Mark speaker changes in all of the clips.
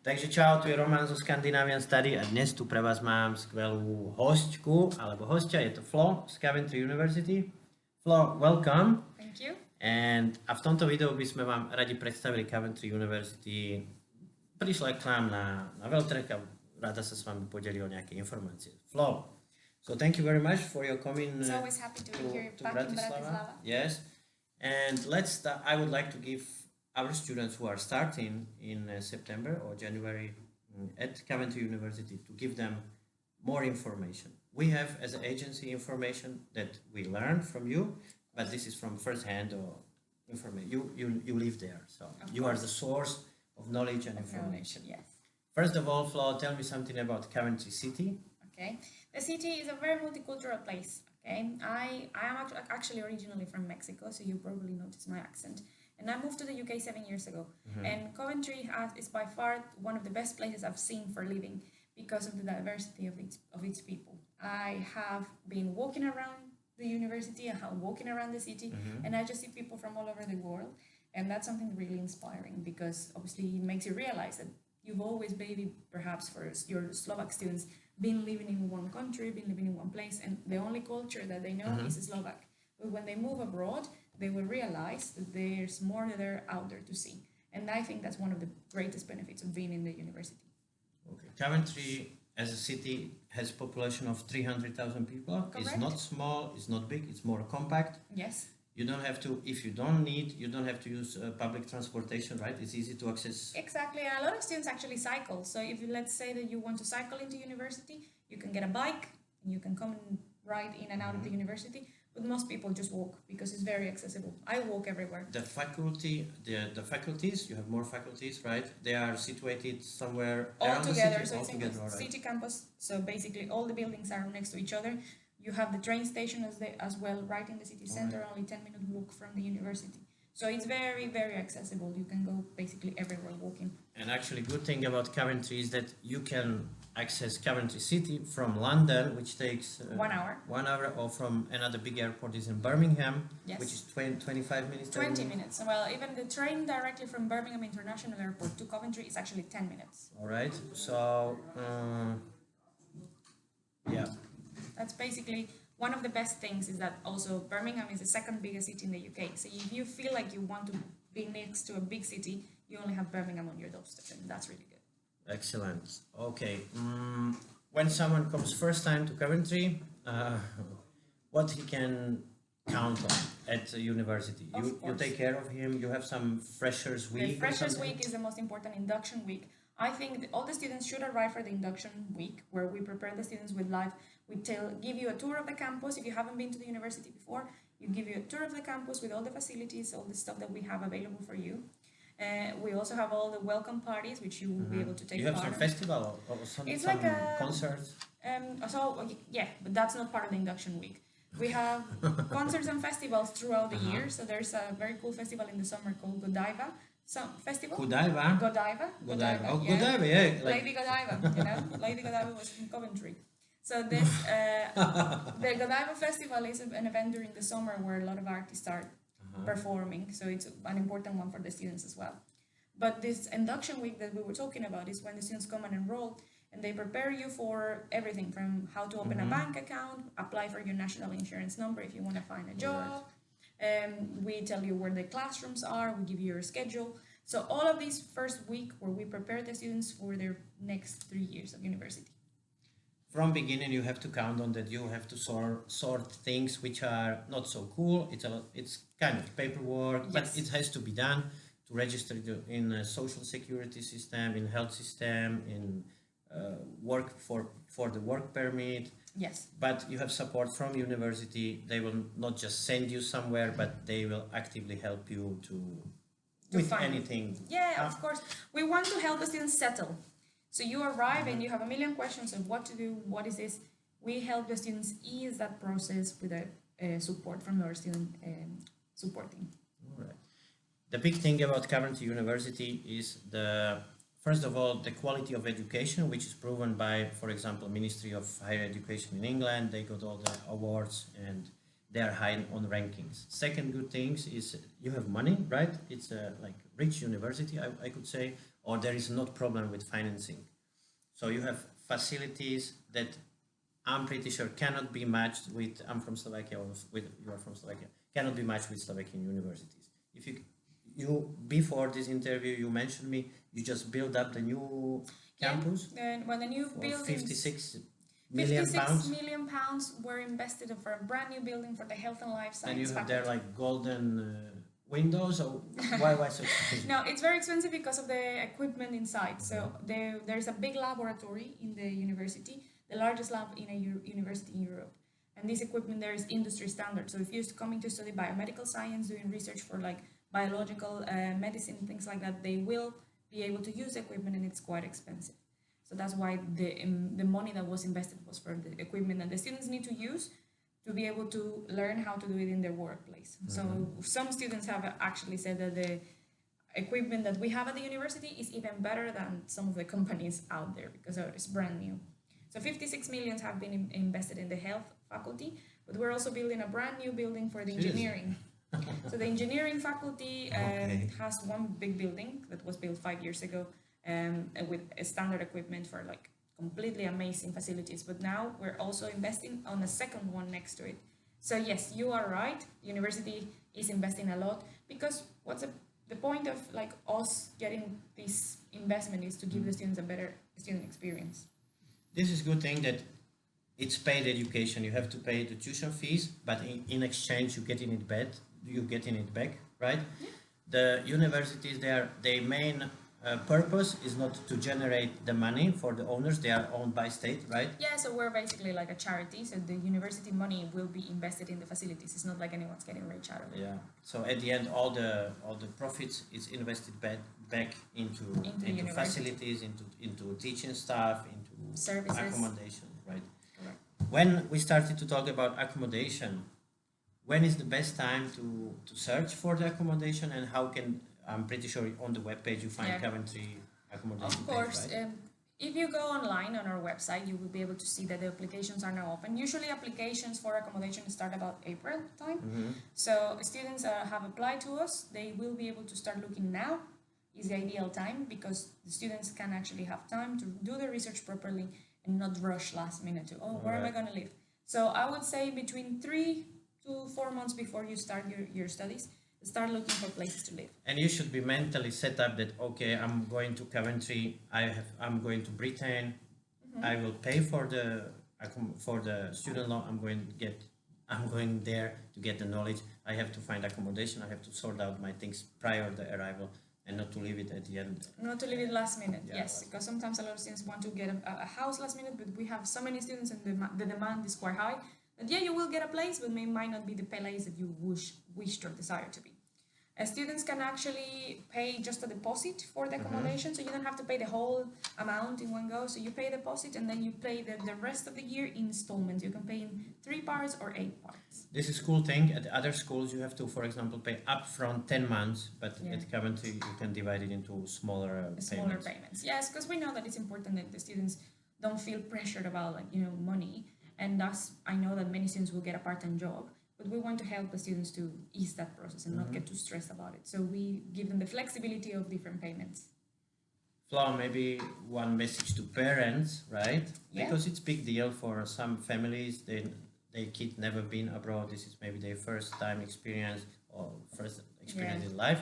Speaker 1: Takže čau, tu je Roman zo Scandinavian Study a dnes tu pre vás mám skvelú hostku, alebo hostia, je to Flo z Coventry University. Flo, welcome.
Speaker 2: Thank you.
Speaker 1: A v tomto videu by sme vám radi predstavili Coventry University. Prišla k nám na veľtrek a rada sa s vami podelí o nejaké informácie. Flo, so thank you very much for your coming
Speaker 2: It's always happy to be here back in Bratislava.
Speaker 1: Yes, and let's start. I would like to give our students who are starting in September or January at Coventry University to give them more information. We have as an agency information that we learned from you, but this is from first hand or information. You live there, so you are the source of knowledge and information.
Speaker 2: Yes.
Speaker 1: First of all, Flo, tell me something about Coventry City.
Speaker 2: Okay, the city is a very multicultural place. Okay, I am actually originally from Mexico, so you probably noticed my accent. And I moved to the UK 7 years ago. And Coventry is by far one of the best places I've seen for living because of the diversity of its people. I have been walking around the university, I have walking around the city, and I just see people from all over the world. And that's something really inspiring because obviously it makes you realize that you've always, maybe perhaps for your Slovak students, been living in one country, been living in one place, and the only culture that they know is Slovak. But when they move abroad, they will realize that there's more that they're out there to see. And I think that's one of the greatest benefits of being in the university.
Speaker 1: Okay. Coventry as a city has a population of 300,000 people.
Speaker 2: Correct.
Speaker 1: It's not small, it's not big, it's more compact.
Speaker 2: Yes.
Speaker 1: You don't have to, if you don't have to use public transportation, right? It's easy to access.
Speaker 2: Exactly. A lot of students actually cycle. So if let's say that you want to cycle into university, you can get a bike and you can come and ride in and out of the university. But most people just walk because it's very accessible. I walk everywhere.
Speaker 1: The faculties, you have more faculties, right? They are situated somewhere
Speaker 2: all
Speaker 1: around
Speaker 2: together.
Speaker 1: the city.
Speaker 2: So it's in the city campus. So basically all the buildings are next to each other. You have the train station as well, right in the city center, only 10-minute walk from the university. So it's very, very accessible. You can go basically everywhere walking.
Speaker 1: And actually, good thing about Coventry is that you can access Coventry City from London, which takes
Speaker 2: 1 hour.
Speaker 1: 1 hour, or from another big airport is in Birmingham,
Speaker 2: Yes.
Speaker 1: which is 25 minutes.
Speaker 2: 20 minutes. Well, even the train directly from Birmingham International Airport to Coventry is actually 10 minutes.
Speaker 1: All right. So, yeah.
Speaker 2: That's basically one of the best things is that also Birmingham is the second biggest city in the UK. So if you feel like you want to be next to a big city, you only have Birmingham on your doorstep, and that's really good.
Speaker 1: Excellent. Okay. When someone comes first time to Coventry, what he can count on at the university? You take care of him. You have some freshers week.
Speaker 2: The freshers week is the most important induction week. I think that all the students should arrive for the induction week, where we prepare the students with live. We give you a tour of the campus. If you haven't been to the university before, we give you a tour of the campus with all the facilities, all the stuff that we have available for you. We also have all the welcome parties, which you will be able to take part in.
Speaker 1: You have some festival or some concerts?
Speaker 2: Yeah, but that's not part of the induction week. We have concerts and festivals throughout the year. So there's a very cool festival in the summer called Godiva. Festival?
Speaker 1: Godiva?
Speaker 2: Godiva.
Speaker 1: Oh,
Speaker 2: yeah.
Speaker 1: Godiva, yeah.
Speaker 2: Lady Godiva, Lady Godiva was from Coventry. So this, the Godiva Festival is an event during the summer where a lot of artists are performing. So it's an important one for the students as well. But this induction week that we were talking about is when the students come and enroll, and they prepare you for everything from how to open a bank account, apply for your national insurance number if you want to find a job. We tell you where the classrooms are, we give you your schedule. So all of this first week where we prepare the students for their next 3 years of university.
Speaker 1: From beginning, you have to count on that. You have to sort things which are not so cool. It's kind of paperwork, but it has to be done to register in a social security system, in health system, in work for the work permit.
Speaker 2: Yes.
Speaker 1: But you have support from university. They will not just send you somewhere, but they will actively help you with anything.
Speaker 2: Yeah, of course. We want to help the students settle. So you arrive and you have a million questions of what to do, what is this. We help the students ease that process with a support from our student supporting.
Speaker 1: All right. The big thing about Coventry University is first of all, the quality of education, which is proven by, for example, Ministry of Higher Education in England. They got all the awards and they are high on rankings. Second good thing is you have money, right? It's a like rich university, I could say. or there is not problem with financing. So you have facilities that I'm pretty sure cannot be matched with, I'm from Slovakia, or with, you are from Slovakia, cannot be matched with Slovakian universities. If you before this interview, you mentioned me, you just build up the new campus.
Speaker 2: And when the new building,
Speaker 1: 56 million pounds.
Speaker 2: £56 million were invested for a brand new building for the health and life science.
Speaker 1: And you have
Speaker 2: faculty.
Speaker 1: there like golden windows, or why so expensive?
Speaker 2: No, it's very expensive because of the equipment inside. So there's a big laboratory in the university, the largest lab in a university in Europe. And this equipment there is industry standard. So if you're coming to study biomedical science, doing research for like biological medicine, things like that, they will be able to use equipment, and it's quite expensive. So that's why the money that was invested was for the equipment that the students need to use to be able to learn how to do it in their workplace. So some students have actually said that the equipment that we have at the university is even better than some of the companies out there because it's brand new. So 56 million have been invested in the health faculty, but we're also building a brand new building for the engineering. So the engineering faculty has one big building that was built 5 years ago with standard equipment for like completely amazing facilities. But now we're also investing on a second one next to it. So yes, you are right. The university is investing a lot because what's the point of like us getting this investment is to give the students a better student experience.
Speaker 1: This is a good thing that it's paid education. You have to pay the tuition fees, but in exchange you're getting it back. Right? Yeah. The universities, their main purpose is not to generate the money for the owners. They are owned by state, right?
Speaker 2: Yeah, so we're basically like a charity. So the university money will be invested in the facilities. It's not like anyone's getting rich out of it.
Speaker 1: Yeah. So at the end, all the profits is invested back into facilities, into teaching staff, into
Speaker 2: services,
Speaker 1: accommodation, right?
Speaker 2: Correct.
Speaker 1: When we started to talk about accommodation, when is the best time to search for the accommodation, and how can, I'm pretty sure on the webpage you find Coventry accommodation.
Speaker 2: Of course,
Speaker 1: page, right?
Speaker 2: If you go online on our website, you will be able to see that the applications are now open. Usually applications for accommodation start about April time. So students have applied to us, they will be able to start looking now. Is the ideal time because the students can actually have time to do the research properly and not rush last minute to, where am I going to live? So I would say between 3 to 4 months before you start your studies, start looking for places to live.
Speaker 1: And you should be mentally set up that, okay, I'm going to Coventry, I'm going to Britain, I will pay for the student loan, I'm going there to get the knowledge, I have to find accommodation, I have to sort out my things prior to the arrival, and not to leave it at the end.
Speaker 2: Not to leave it last minute, yes, because sometimes a lot of students want to get a house last minute, but we have so many students and the demand is quite high, that you will get a place, but it might not be the place that you wished or desired to be. Students can actually pay just a deposit for the accommodation, so you don't have to pay the whole amount in one go. So you pay a deposit and then you pay the rest of the year in installments. You can pay in 3 parts or 8 parts.
Speaker 1: This is a cool thing. At other schools, you have to, for example, pay upfront 10 months, but at Coventry, you can divide it into smaller payments.
Speaker 2: Yes, because we know that it's important that the students don't feel pressured about money, and thus I know that many students will get a part-time job. But we want to help the students to ease that process and not get too stressed about it. So we give them the flexibility of different payments.
Speaker 1: Flo, maybe one message to parents, right?
Speaker 2: Yeah.
Speaker 1: Because it's a big deal for some families. Their kid never been abroad. This is maybe their first time experience or first experience in life.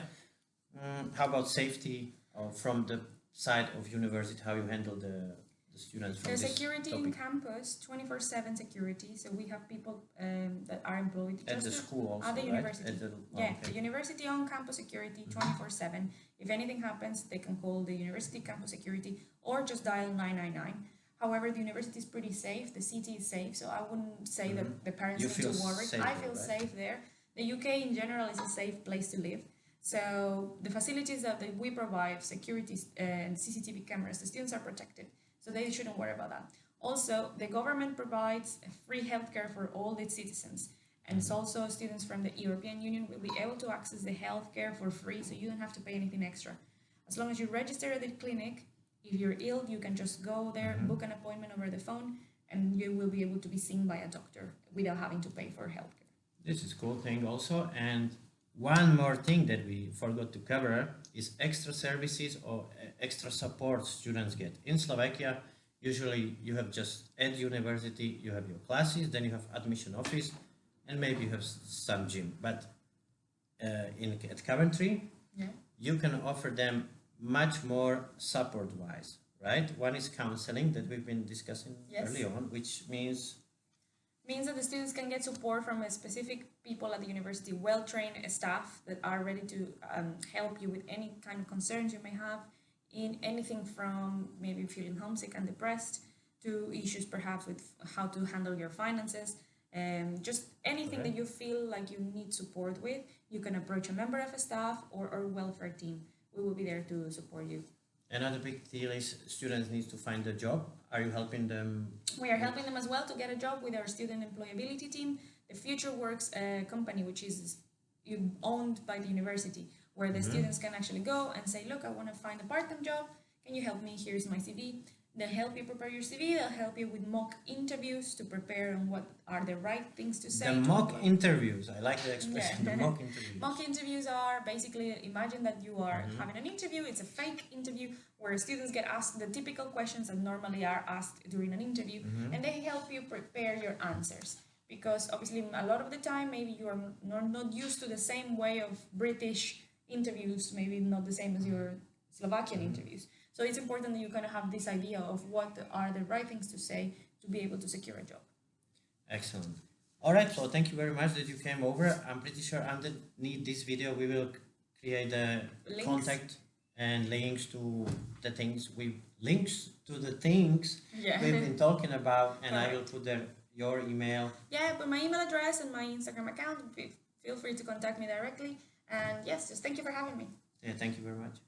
Speaker 1: How about safety from the side of university? How you handle the students from
Speaker 2: the
Speaker 1: this
Speaker 2: security
Speaker 1: topic?
Speaker 2: in campus, 24/7 security. So we have people that are employed
Speaker 1: at the school also,
Speaker 2: at the university.
Speaker 1: Right?
Speaker 2: The university on campus security 24/7. If anything happens, they can call the university campus security or just dial 999. However, the university is pretty safe. The city is safe, so I wouldn't say that the parents need to worry. I feel safe there. The UK in general is a safe place to live. So the facilities that we provide, security and CCTV cameras, the students are protected. So they shouldn't worry about that. Also, the government provides free healthcare for all its citizens. And it's also students from the European Union will be able to access the healthcare for free, so you don't have to pay anything extra. As long as you register at the clinic, if you're ill, you can just go there, book an appointment over the phone, and you will be able to be seen by a doctor without having to pay for healthcare.
Speaker 1: This is a cool thing also. And one more thing that we forgot to cover is extra services or extra support students get. In Slovakia, usually you have just at university, you have your classes, then you have admission office, and maybe you have some gym. But at Coventry, you can offer them much more support-wise, right? One is counseling that we've been discussing early on, which means
Speaker 2: that the students can get support from a specific people at the university, well-trained staff that are ready to help you with any kind of concerns you may have in anything from maybe feeling homesick and depressed to issues perhaps with how to handle your finances. Just anything that you feel like you need support with, you can approach a member of a staff or welfare team. We will be there to support you.
Speaker 1: Another big deal is students need to find a job. Are you helping them?
Speaker 2: We are helping them as well to get a job with our student employability team. The Future Works company, which is owned by the university, where the students can actually go and say, look, I want to find a part-time job. Can you help me? Here's my CV. They'll help you prepare your CV. They'll help you with mock interviews to prepare on what are the right things to say.
Speaker 1: The mock interviews. I like the expression, the mock interviews.
Speaker 2: Mock interviews are basically, imagine that you are having an interview. It's a fake interview where students get asked the typical questions that normally are asked during an interview. And they help you prepare your answers. Because obviously a lot of the time, maybe you are not used to the same way of British interviews, maybe not the same as your Slovakian interviews. So it's important that you kind of have this idea of what are the right things to say to be able to secure a job.
Speaker 1: Excellent. All right, so thank you very much that you came over. I'm pretty sure underneath this video we will create a contact and links to the things we've been talking about, and I will put there your email.
Speaker 2: Yeah, put my email address and my Instagram account. Feel free to contact me directly. And yes, just thank you for having me.
Speaker 1: Yeah, thank you very much.